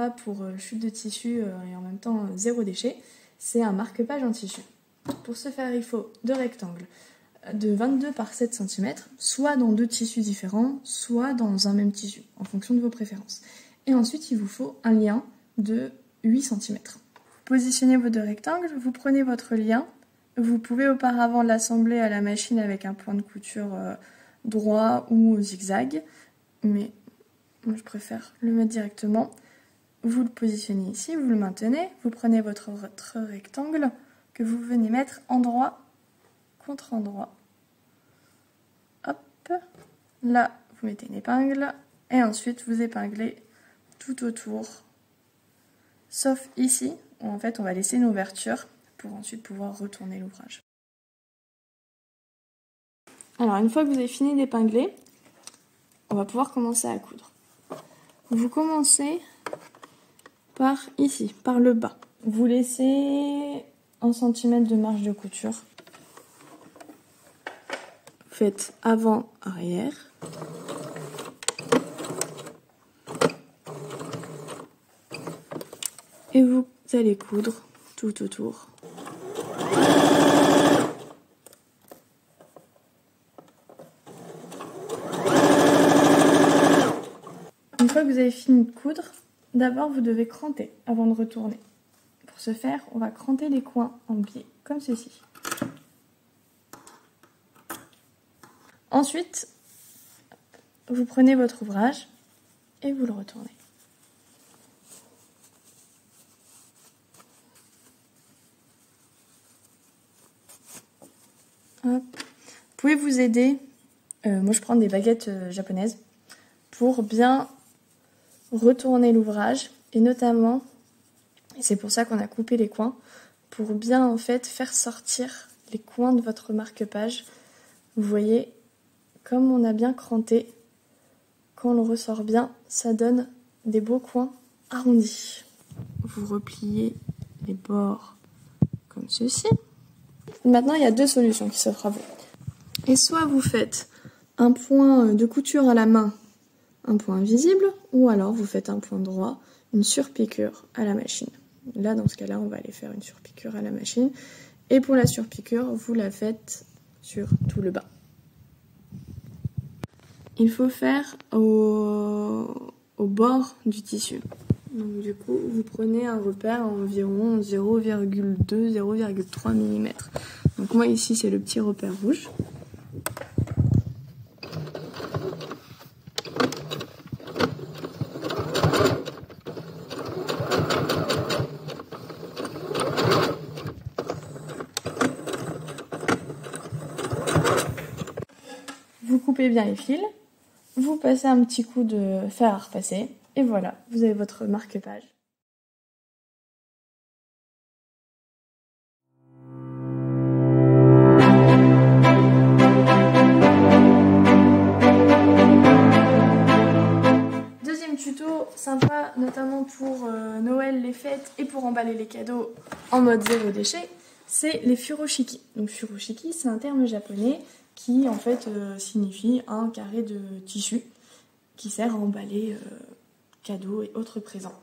sympa pour chute de tissu et en même temps zéro déchet, c'est un marque-page en tissu. Pour ce faire, il faut deux rectangles de 22 par 7 cm, soit dans deux tissus différents, soit dans un même tissu, en fonction de vos préférences. Et ensuite, il vous faut un lien de 8 cm. Positionnez vos deux rectangles, vous prenez votre lien. Vous pouvez auparavant l'assembler à la machine avec un point de couture droit ou zigzag, mais moi je préfère le mettre directement. Vous le positionnez ici, vous le maintenez, vous prenez votre rectangle que vous venez mettre endroit contre endroit. Hop, là vous mettez une épingle et ensuite vous épinglez tout autour, sauf ici où en fait on va laisser une ouverture pour ensuite pouvoir retourner l'ouvrage. Alors une fois que vous avez fini d'épingler, on va pouvoir commencer à coudre. Vous commencez par ici, par le bas. Vous laissez 1 cm de marge de couture. Vous faites avant, arrière. Et vous allez coudre tout autour. Une fois que vous avez fini de coudre, d'abord vous devez cranter avant de retourner. Pour ce faire, on va cranter les coins en biais, comme ceci. Ensuite, vous prenez votre ouvrage et vous le retournez. Hop. Vous pouvez vous aider, moi je prends des baguettes japonaises, pour bien retourner l'ouvrage et notamment, et c'est pour ça qu'on a coupé les coins, pour bien en fait faire sortir les coins de votre marque-page. Vous voyez, comme on a bien cranté, quand on le ressort bien, ça donne des beaux coins arrondis. Vous repliez les bords comme ceci. Maintenant, il y a deux solutions qui s'offrent à vous. Et soit vous faites un point de couture à la main, un point invisible, ou alors vous faites un point droit, une surpiqûre à la machine. Là, dans ce cas-là, on va aller faire une surpiqûre à la machine. Et pour la surpiqûre, vous la faites sur tout le bas. Il faut faire au bord du tissu. Donc du coup, vous prenez un repère à environ 0,2-0,3 mm. Donc moi ici, c'est le petit repère rouge. Vous coupez bien les fils, vous passez un petit coup de fer à repasser, et voilà, vous avez votre marque-page. Deuxième tuto, sympa notamment pour Noël, les fêtes et pour emballer les cadeaux en mode zéro déchet, c'est les furoshiki. Donc furoshiki, c'est un terme japonais qui en fait signifie un carré de tissu qui sert à emballer cadeaux et autres présents.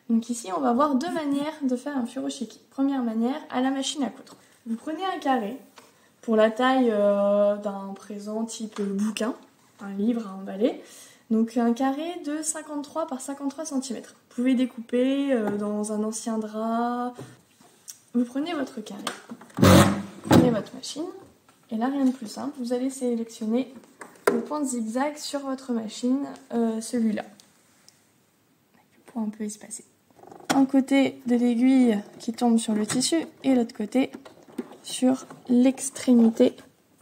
Donc ici, on va voir deux manières de faire un furoshiki. Première manière, à la machine à coudre. Vous prenez un carré pour la taille d'un présent type bouquin, un livre à emballer. Donc un carré de 53 par 53 cm. Vous pouvez découper dans un ancien drap. Vous prenez votre carré, vous prenez votre machine, et là rien de plus simple, vous allez sélectionner le point de zigzag sur votre machine, celui-là. Avec le point un peu espacé. Un côté de l'aiguille qui tombe sur le tissu et l'autre côté sur l'extrémité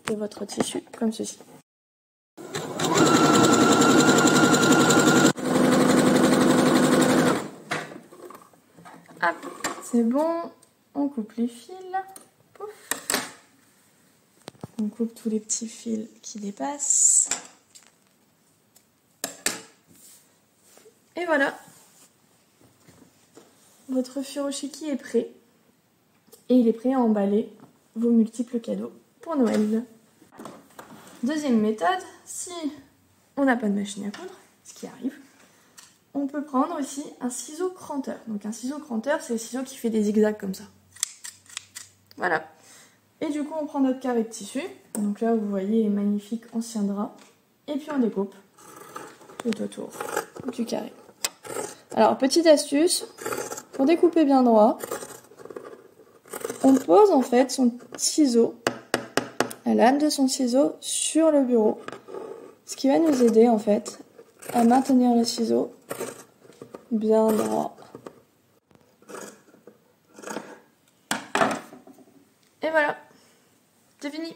de votre tissu, comme ceci. Hop, c'est bon, on coupe les fils. Pouf. On coupe tous les petits fils qui dépassent. Et voilà. Votre furoshiki est prêt. Et il est prêt à emballer vos multiples cadeaux pour Noël. Deuxième méthode, si on n'a pas de machine à coudre, ce qui arrive, on peut prendre aussi un ciseau cranteur. Donc un ciseau cranteur, c'est le ciseau qui fait des zigzags comme ça. Voilà. Et du coup, on prend notre carré de tissu. Donc là, vous voyez, magnifique ancien drap. Et puis on découpe tout autour du carré. Alors, petite astuce, pour découper bien droit, on pose en fait son ciseau, la lame de son ciseau sur le bureau. Ce qui va nous aider en fait à maintenir le ciseau bien droit. Et voilà, c'est fini.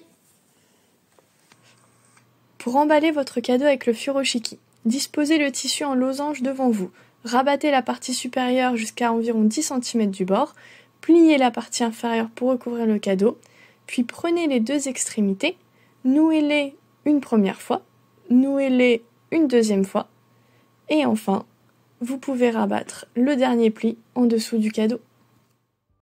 Pour emballer votre cadeau avec le furoshiki, disposez le tissu en losange devant vous. Rabattez la partie supérieure jusqu'à environ 10 cm du bord, pliez la partie inférieure pour recouvrir le cadeau, puis prenez les deux extrémités, nouez-les une première fois, nouez-les une deuxième fois, et enfin, vous pouvez rabattre le dernier pli en dessous du cadeau.